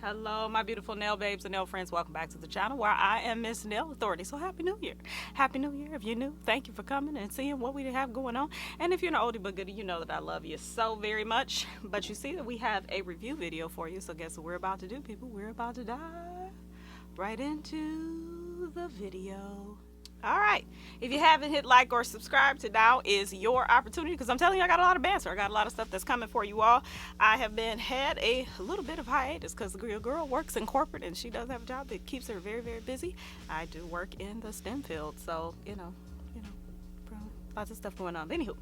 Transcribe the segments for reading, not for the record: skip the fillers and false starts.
Hello, my beautiful nail babes and nail friends. Welcome back to the channel where I am Miss Nail Authority. So happy new year. Happy new year. If you're new, thank you for coming and seeing what we have going on. And if you're an oldie but goodie, you know that I love you so very much. But you see that we have a review video for you. So guess what we're about to do, people? We're about to dive right into the video. All right, if you haven't hit like or subscribe, to now is your opportunity, because I'm telling you, I got a lot of banter. I got a lot of stuff that's coming for you all. I have had a little bit of hiatus because the girl works in corporate and she does have a job that keeps her very, very busy. I do work in the STEM field, so you know, lots of stuff going on. But anywho,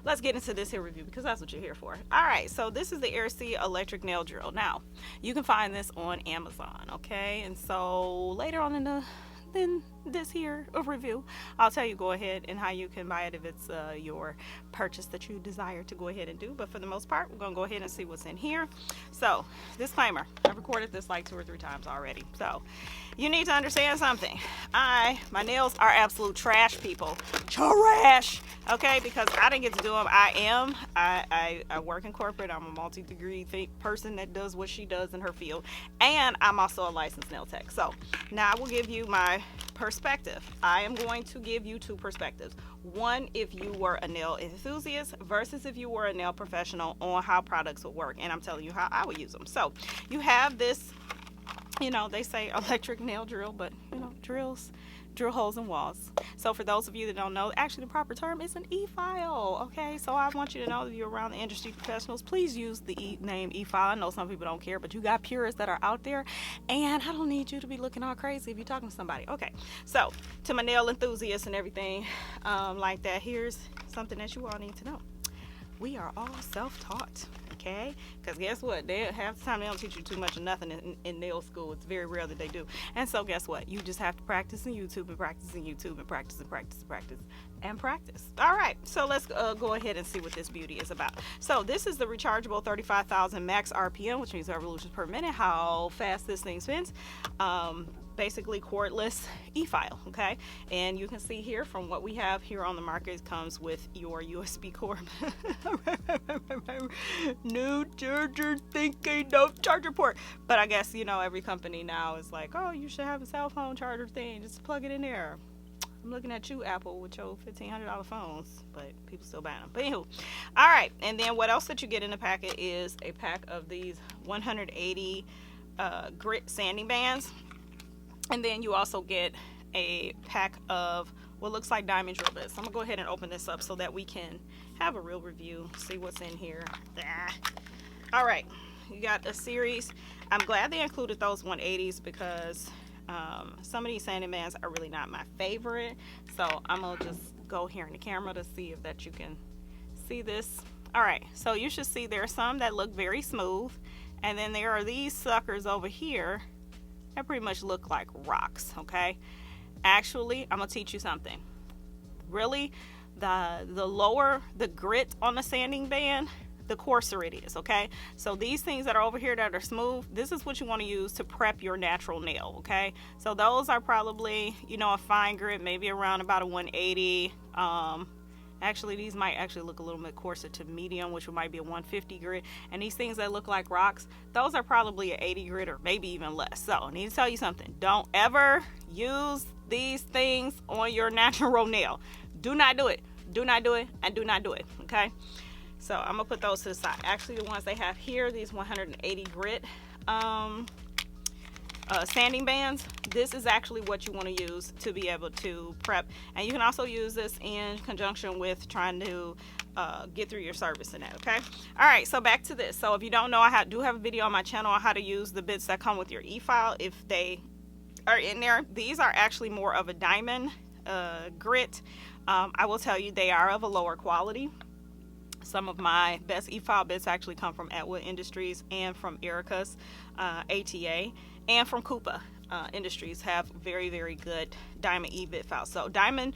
let's get into this here review because that's what you're here for. All right, so this is the Airsee electric nail drill. Now, you can find this on Amazon, okay? And so later on in this here review, I'll tell you go ahead and how you can buy it if it's your purchase that you desire to go ahead and do. But for the most part, we're gonna go ahead and see what's in here. So, disclaimer, I've recorded this like 2 or 3 times already, so you need to understand something. My nails are absolute trash, people. Trash, okay? Because I didn't get to do them. I work in corporate. I'm a multi-degree person that does what she does in her field, and I'm also a licensed nail tech. So now I will give you my perspective. I am going to give you 2 perspectives. One, if you were a nail enthusiast versus if you were a nail professional, on how products would work, and I'm telling you how I would use them. So you have this, you know, they say electric nail drill, but you know, drill holes in walls. So for those of you that don't know, actually the proper term is an e-file, okay? So I want you to know that you're around the industry professionals, please use the name e-file. I know some people don't care, but you got purists that are out there, and I don't need you to be looking all crazy if you're talking to somebody. Okay, so to my nail enthusiasts and everything like that, here's something that you all need to know. We are all self-taught, okay? Because guess what? Half the time they don't teach you too much of nothing in nail school. It's very rare that they do. And so guess what? You just have to practice in YouTube and practice in YouTube and practice and practice and practice and practice. All right, so let's go ahead and see what this beauty is about. So this is the rechargeable 35,000 max RPM, which means revolutions per minute, how fast this thing spins. Basically cordless e-file, okay? And you can see here from what we have here on the market, it comes with your USB cord. No charger thinking, no charger port. But I guess, you know, every company now is like, oh, you should have a cell phone charger thing, just plug it in there. I'm looking at you, Apple, with your $1,500 phones, but people still buying them. But anywho, all right, and then what else that you get in the packet is a pack of these 180 grit sanding bands. And then you also get a pack of what looks like diamond drill bits. I'm gonna go ahead and open this up so that we can have a real review, see what's in here. All right, you got a series. I'm glad they included those 180s because some of these sanding bands are really not my favorite. So I'm gonna just go here in the camera to see if that you can see this. All right, so you should see there are some that look very smooth, and then there are these suckers over here that pretty much look like rocks, okay? Actually, I'm gonna teach you something. Really, the lower the grit on the sanding band, the coarser it is, okay? So these things that are over here that are smooth, this is what you want to use to prep your natural nail, okay? So those are probably, you know, a fine grit, maybe around about a 180. Actually, these might actually look a little bit coarser to medium, which might be a 150 grit. And these things that look like rocks, those are probably an 80 grit or maybe even less. So I need to tell you something. Don't ever use these things on your natural nail. Do not do it. Do not do it, and do not do it, okay? So I'm gonna put those to the side. Actually, the ones they have here, these 180 grit sanding bands, this is actually what you want to use to be able to prep. And you can also use this in conjunction with trying to get through your service in that, okay? All right, so back to this. So if you don't know, I do have a video on my channel on how to use the bits that come with your e-file. If they are in there, these are actually more of a diamond grit. I will tell you they are of a lower quality. Some of my best e-file bits actually come from Atwood Industries and from Erica's ATA, and from Coupa Industries have very, very good diamond e-bit files. So diamond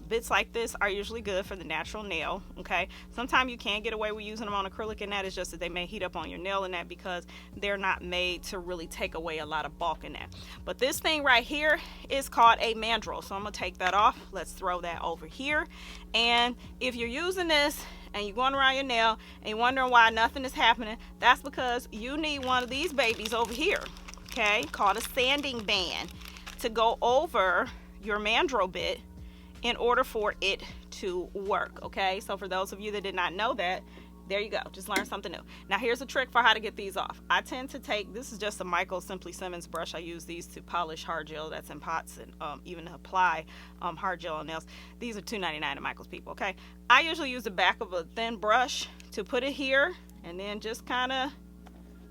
bits like this are usually good for the natural nail, okay? Sometimes you can get away with using them on acrylic, and that is just that they may heat up on your nail in that because they're not made to really take away a lot of bulk in that. But this thing right here is called a mandrel, so I'm gonna take that off. Let's throw that over here. And if you're using this and you're going around your nail and you're wondering why nothing is happening, that's because you need one of these babies over here, okay, called a sanding band, to go over your mandrel bit in order for it to work, okay? So for those of you that did not know that, there you go, just learn something new. Now here's a trick for how to get these off. I tend to take, this is just a Michael Simply Simmons brush. I use these to polish hard gel that's in pots, and even to apply hard gel on nails. These are $2.99 at Michael's, people, okay? I usually use the back of a thin brush to put it here and then just kind of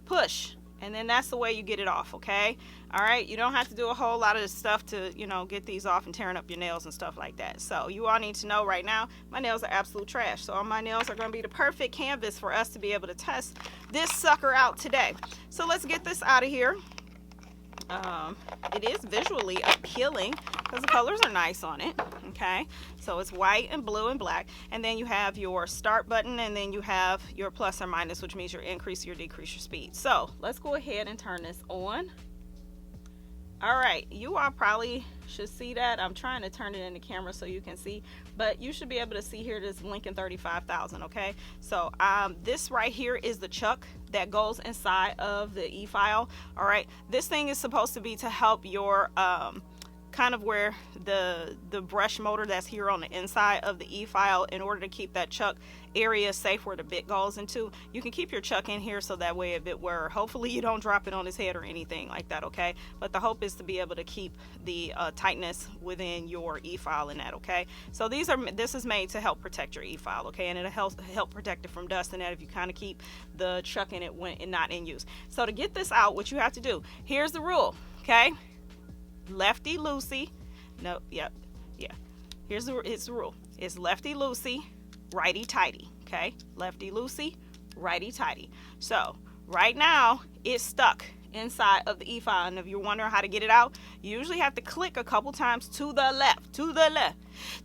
push, and then that's the way you get it off, okay? All right, you don't have to do a whole lot of stuff to, you know, get these off and tearing up your nails and stuff like that. So you all need to know right now, my nails are absolute trash. So all my nails are going to be the perfect canvas for us to be able to test this sucker out today. So let's get this out of here. It is visually appealing because the colors are nice on it, okay? So it's white and blue and black, and then you have your start button, and then you have your plus or minus, which means your increase or decrease your speed. So let's go ahead and turn this on. All right, you all probably should see that. I'm trying to turn it in the camera so you can see, but you should be able to see here this blinking 35,000, okay? So this right here is the chuck that goes inside of the E-File. All right, this thing is supposed to be to help your kind of where the brush motor that's here on the inside of the E-File, in order to keep that chuck area safe where the bit goes into. You can keep your chuck in here so that way if it were, hopefully you don't drop it on his head or anything like that, okay? But the hope is to be able to keep the tightness within your E-File in that, okay? So this is made to help protect your E-File, okay? And it'll help protect it from dust and that if you kind of keep the chuck in it when it's not in use. So to get this out, what you have to do, here's the rule, okay? Lefty loosey, no, yep, yeah. Here's the rule. It's lefty loosey, righty tighty. Okay, lefty loosey, righty tighty. So right now it's stuck inside of the E-File, and if you're wondering how to get it out, you usually have to click a couple times to the left, to the left,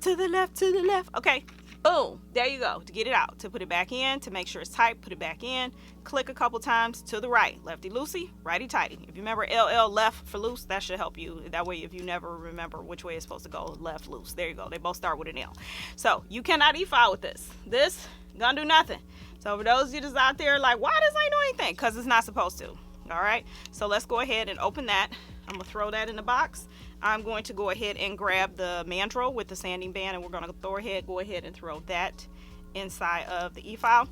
to the left, to the left. Okay, boom, there you go. To get it out, to put it back in, to make sure it's tight, put it back in, click a couple times to the right, lefty loosey, righty tighty. If you remember LL, left for loose, that should help you. That way if you never remember which way it's supposed to go, left, loose, there you go. They both start with an L. So you cannot E-File with this gonna do nothing. So for those of you that's out there like, why does it do anything? Because it's not supposed to. All right, so let's go ahead and open that. I'm gonna throw that in the box. I'm going to go ahead and grab the mandrel with the sanding band, and we're gonna go ahead and throw that inside of the E-File.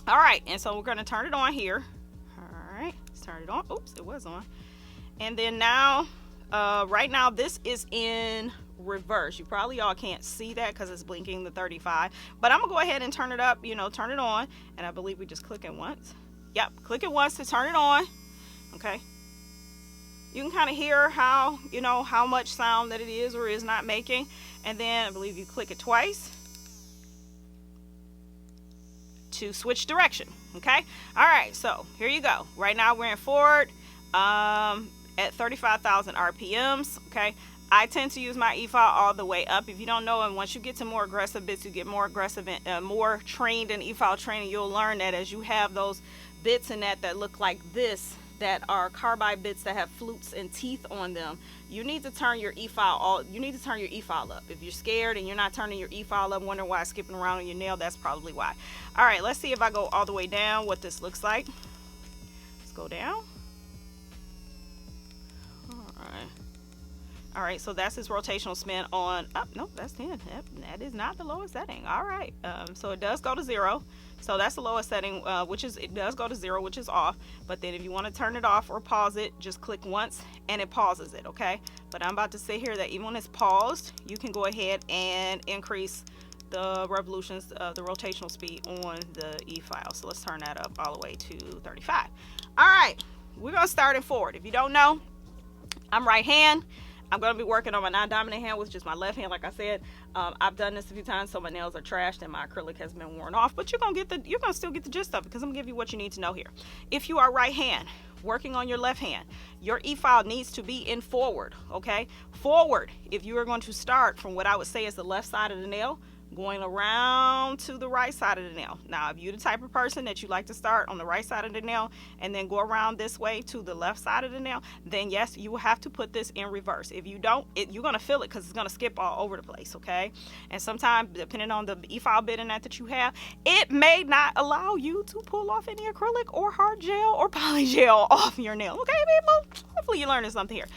All right, and so we're gonna turn it on here. All right, let's turn it on. Oops, it was on. And then now, right now this is in reverse. You probably all can't see that because it's blinking the 35, but I'm gonna go ahead and turn it up, you know, turn it on, and I believe we just click it once. Yep, click it once to turn it on. Okay, you can kind of hear how, you know, how much sound that it is or is not making, and then I believe you click it twice to switch direction. Okay, all right, so here you go. Right now we're in forward at 35,000 RPMs. Okay, I tend to use my E-File all the way up. If you don't know, and once you get to more aggressive bits, you get more aggressive and more trained in E-File training, you'll learn that as you have those bits in that look like this, that are carbide bits that have flutes and teeth on them, you need to turn your E-File up. If you're scared and you're not turning your E-File up, wondering why it's skipping around on your nail, that's probably why. All right, let's see if I go all the way down what this looks like. Let's go down. All right, so that's his rotational spin on, oh, no, that's 10. Yep, that is not the lowest setting. All right, so it does go to 0. So that's the lowest setting, it does go to 0, which is off. But then if you want to turn it off or pause it, just click once and it pauses it, okay? But I'm about to say here that even when it's paused, you can go ahead and increase the revolutions, the rotational speed on the E-File. So let's turn that up all the way to 35. All right, we're gonna start it forward. If you don't know, I'm right hand. I'm going to be working on my non-dominant hand, which is my left hand. Like I said, I've done this a few times, so my nails are trashed and my acrylic has been worn off. But you're going to still get the gist of it, because I'm going to give you what you need to know here. If you are right hand, working on your left hand, your E-File needs to be in forward, okay? Forward. If you are going to start from what I would say is the left side of the nail, going around to the right side of the nail. Now, if you're the type of person that you like to start on the right side of the nail and then go around this way to the left side of the nail, then yes, you will have to put this in reverse. If you don't, you're going to feel it because it's going to skip all over the place, okay? And sometimes, depending on the E-File bit in that you have, it may not allow you to pull off any acrylic or hard gel or poly gel off your nail, okay, people? Hopefully you're learning something here.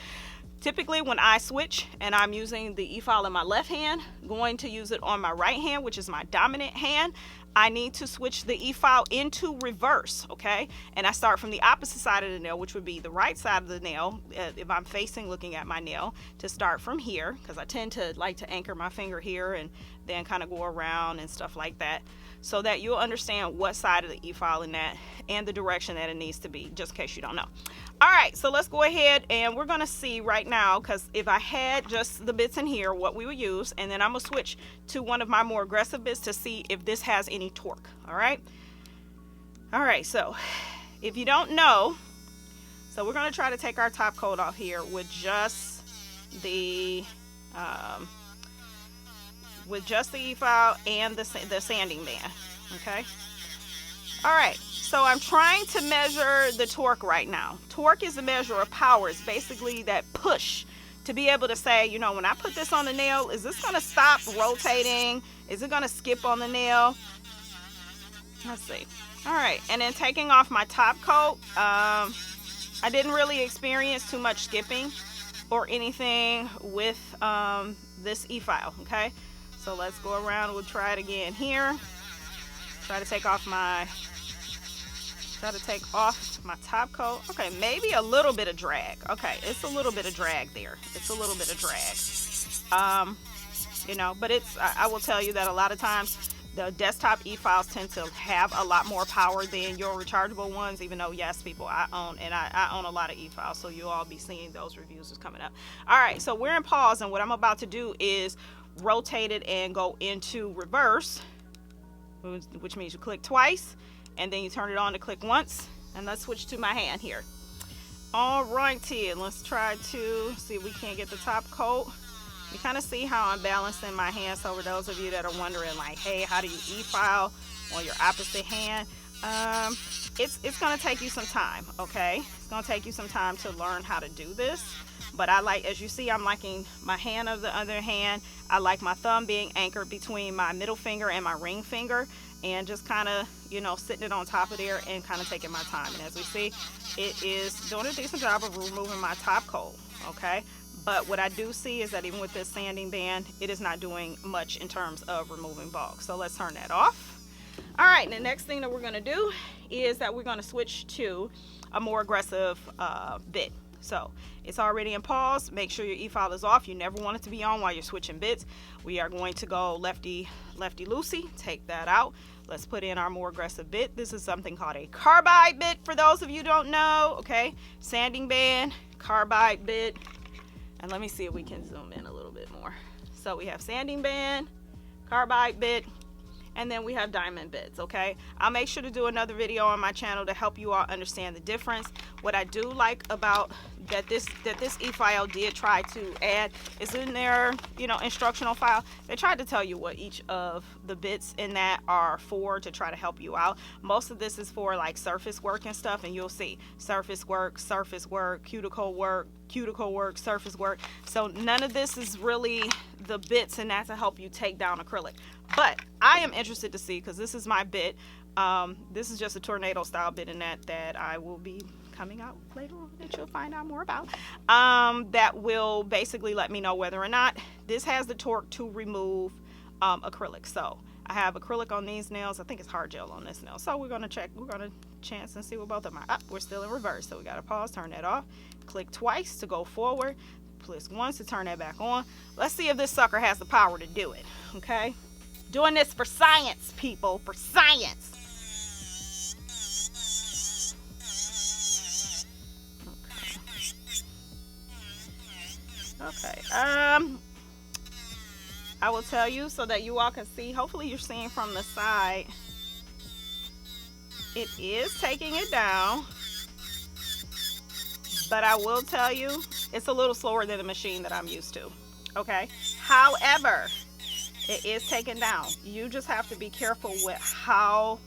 Typically, when I switch and I'm using the E-File in my left hand, going to use it on my right hand, which is my dominant hand, I need to switch the E-File into reverse, okay? And I start from the opposite side of the nail, which would be the right side of the nail, if I'm facing looking at my nail, to start from here, because I tend to like to anchor my finger here and then kind of go around and stuff like that, so that you'll understand what side of the E-File in that and the direction that it needs to be, just in case you don't know. All right, so let's go ahead and we're gonna see right now, because if I had just the bits in here, what we would use, and then I'm gonna switch to one of my more aggressive bits to see if this has any torque. All right, so if you don't know, so we're gonna try to take our top coat off here with just the E-File and the sanding band, okay? All right, so I'm trying to measure the torque right now. Torque is a measure of power. It's basically that push to be able to say, you know, when I put this on the nail, is this gonna stop rotating? Is it gonna skip on the nail? Let's see. All right, and then taking off my top coat, I didn't really experience too much skipping or anything with this E-File, okay? So let's go around, we'll try it again here. Try to take off my top coat. Okay, maybe a little bit of drag. Okay, it's a little bit of drag there. It's a little bit of drag. You know, but it's, I will tell you that a lot of times the desktop E-Files tend to have a lot more power than your rechargeable ones, even though, yes, people, I own a lot of E-Files, so you'll all be seeing those reviews is coming up. All right, so we're in pause, and what I'm about to do is rotate it and go into reverse, which means you click twice and then you turn it on to click once. And let's switch to my hand here. All righty, and let's try to see if we can't get the top coat. You kind of see how I'm balancing my hand. So for those of you that are wondering, like, hey, how do you E-File on your opposite hand? It's gonna take you some time, okay? It's gonna take you some time to learn how to do this. But I like, as you see, I'm liking my hand of the other hand. I like my thumb being anchored between my middle finger and my ring finger, and just kind of, you know, sitting it on top of there and kind of taking my time. And as we see, it is doing a decent job of removing my top coat, okay? But what I do see is that even with this sanding band, it is not doing much in terms of removing bulk. So let's turn that off. All right, and the next thing that we're gonna do is that we're gonna switch to a more aggressive bit. So it's already in pause. Make sure your E-File is off. You never want it to be on while you're switching bits. We are going to go lefty loosey. Take that out. Let's put in our more aggressive bit. This is something called a carbide bit, for those of you who don't know, okay? Sanding band, carbide bit. And let me see if we can zoom in a little bit more. So we have sanding band, carbide bit, and then we have diamond bits, okay? I'll make sure to do another video on my channel to help you all understand the difference. What I do like about that this E-File did try to add is in their, you know, instructional file, they tried to tell you what each of the bits in that are for, to try to help you out. Most of this is for like surface work and stuff, and you'll see surface work, cuticle work, surface work. So none of this is really the bits in that to help you take down acrylic. But I am interested to see, because this is my bit. This is just a tornado style bit in that I will be coming out later on, that you'll find out more about, that will basically let me know whether or not this has the torque to remove acrylic. So I have acrylic on these nails. I think it's hard gel on this nail. So we're gonna chance and see what both of them are. We're still in reverse, so we gotta pause, turn that off, click twice to go forward, click once to turn that back on. Let's see if this sucker has the power to do it, okay? Doing this for science, people, for science. Okay, I will tell you so that you all can see. Hopefully you're seeing from the side. It is taking it down, but I will tell you, it's a little slower than the machine that I'm used to, okay? However, It is taken down. You just have to be careful with how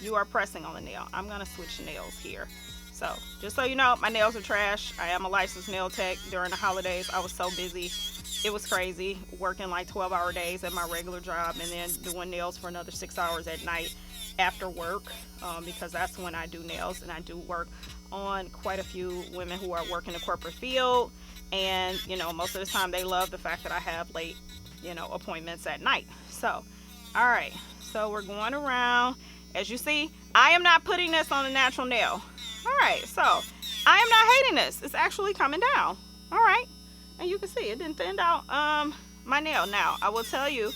you are pressing on the nail. I'm gonna switch nails here. So just so you know, my nails are trash. I am a licensed nail tech. During the holidays, I was so busy. It was crazy, working like 12-hour days at my regular job and then doing nails for another 6 hours at night after work, because that's when I do nails, and I do work on quite a few women who are working the corporate field. And you know, most of the time they love the fact that I have late, you know, appointments at night. So all right, so we're going around. As you see, I am not putting this on a natural nail. All right, so I am not hating this. It's actually coming down. All right, and you can see it didn't thin out my nail. Now I will tell you,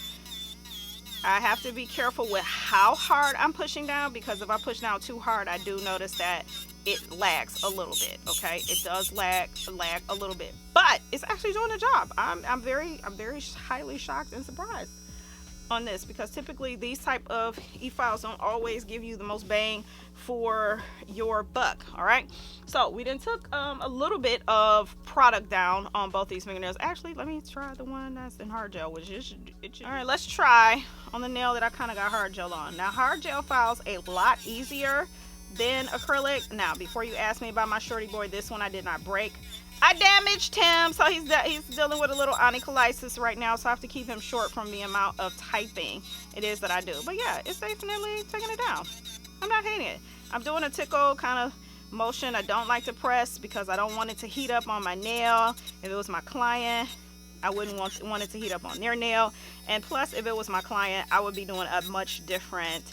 I have to be careful with how hard I'm pushing down, because if I push down too hard, I do notice that it lags a little bit. Okay, it does lag a little bit, but it's actually doing the job. I'm very highly shocked and surprised on this, because typically these type of e-files don't always give you the most bang for your buck. All right, so we then took a little bit of product down on both these fingernails. Actually, let me try the one that's in hard gel, which is all right. Let's try on the nail that I kind of got hard gel on. Now hard gel files a lot easier than acrylic. Now before you ask me about my shorty boy, this one I did not break. I damaged him, so he's dealing with a little onycholysis right now, so I have to keep him short from the amount of typing it is that I do. But yeah, it's definitely taking it down. I'm not hating it. I'm doing a tickle kind of motion. I don't like to press because I don't want it to heat up on my nail. If it was my client, I wouldn't want it to heat up on their nail. And plus, if it was my client, I would be doing a much different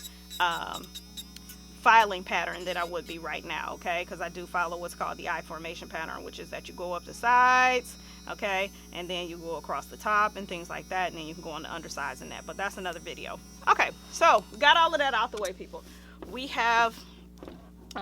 filing pattern than I would be right now, okay? Because I do follow what's called the I formation pattern, which is that you go up the sides, okay, and then you go across the top and things like that, and then you can go on the undersides and that, but that's another video. Okay, so got all of that out the way, people. We have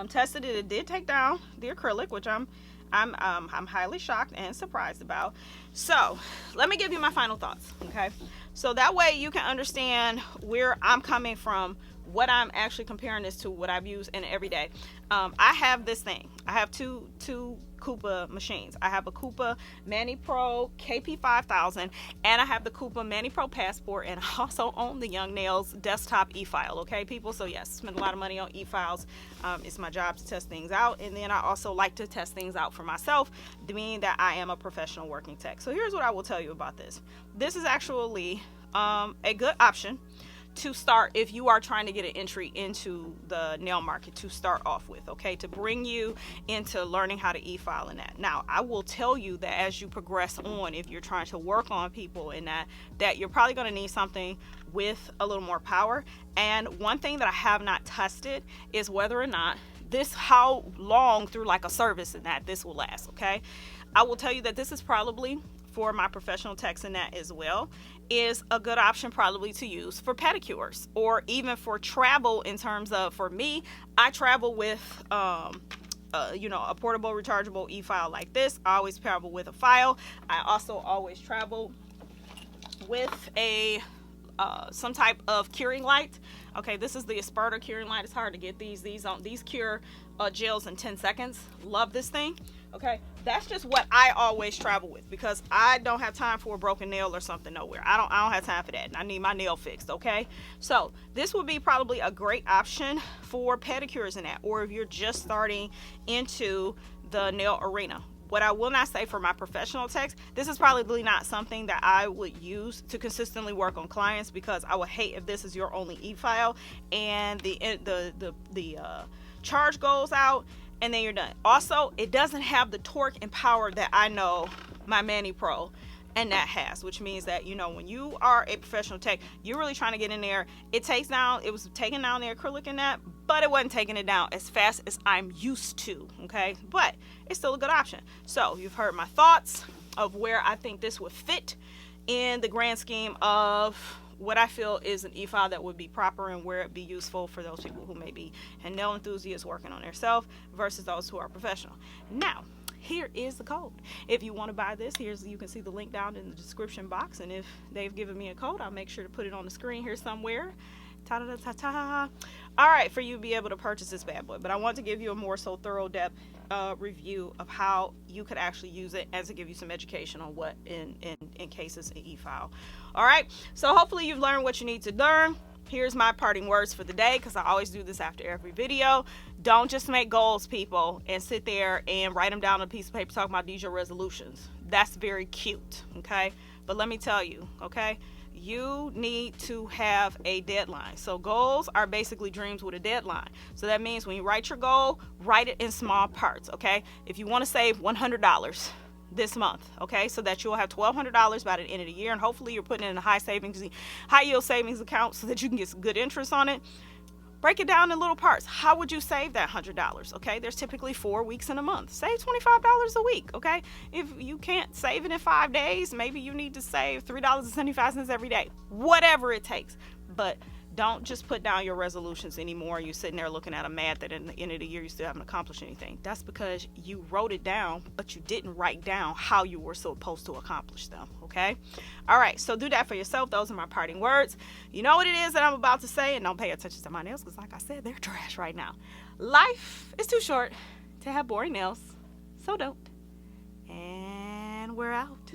tested it. It did take down the acrylic, which I'm highly shocked and surprised about. So let me give you my final thoughts, okay? So that way you can understand where I'm coming from, what I'm actually comparing this to, what I've used in everyday. I have this thing. I have two Coupa machines. I have a Coupa Mani Pro KP5000, and I have the Coupa Mani Pro Passport, and I also own the Young Nails desktop e-file. Okay, people. So yes, spend a lot of money on e-files. It's my job to test things out, and then I also like to test things out for myself, meaning that I am a professional working tech. So here's what I will tell you about this. This is actually a good option to start if you are trying to get an entry into the nail market to start off with, okay, to bring you into learning how to e-file and that. Now I will tell you that as you progress on, if you're trying to work on people and that you're probably going to need something with a little more power. And one thing that I have not tested is whether or not how long through like a service and that this will last. Okay, I will tell you that this is probably, for my professional techs and that as well, is a good option probably to use for pedicures, or even for travel. In terms of, for me, I travel with you know, a portable rechargeable e-file like this. I always travel with a file. I also always travel with a some type of curing light. Okay, this is the Asperta curing light. It's hard to get these cure gels in 10 seconds. Love this thing. Okay, that's just what I always travel with, because I don't have time for a broken nail or something nowhere. I don't have time for that. I need my nail fixed. Okay, so this would be probably a great option for pedicures and that, or if you're just starting into the nail arena. What I will not say for my professional techs, this is probably not something that I would use to consistently work on clients, because I would hate if this is your only e-file and the charge goes out and then you're done. Also, it doesn't have the torque and power that I know my Mani Pro and that has, which means that, you know, when you are a professional tech, you're really trying to get in there. It was taking down the acrylic in that, but it wasn't taking it down as fast as I'm used to. Okay, but it's still a good option. So you've heard my thoughts of where I think this would fit in the grand scheme of what I feel is an e-file that would be proper and where it'd be useful for those people who may be nail enthusiasts working on themselves versus those who are professional. Now, here is the code. If you want to buy this, you can see the link down in the description box, and if they've given me a code, I'll make sure to put it on the screen here somewhere. Ta-da-da-ta-ta. all right for you to be able to purchase this bad boy. But I want to give you a more so thorough depth review of how you could actually use it, and to give you some education on what in case it's an e-file. All right, so hopefully you've learned what you need to learn. Here's my parting words for the day, because I always do this after every video. Don't just make goals, people, and sit there and write them down on a piece of paper talking about these your resolutions. That's very cute, okay? But let me tell you, okay, you need to have a deadline. So goals are basically dreams with a deadline. So that means when you write your goal, write it in small parts, okay? If you want to save $100 this month, okay, so that you'll have $1,200 by the end of the year, and hopefully you're putting it in a high yield savings account so that you can get some good interest on it. Break it down in little parts. How would you save that $100? Okay, there's typically 4 weeks in a month. Save $25 a week. Okay, if you can't save it in 5 days, maybe you need to save $3.75 every day, whatever it takes. But don't just put down your resolutions anymore. You're sitting there looking at a mad that at the end of the year you still haven't accomplished anything. That's because you wrote it down, but you didn't write down how you were supposed to accomplish them. Okay, all right, so do that for yourself. Those are my parting words. You know what it is that I'm about to say, and don't pay attention to my nails, because like I said, they're trash right now. Life is too short to have boring nails, so don't. And we're out.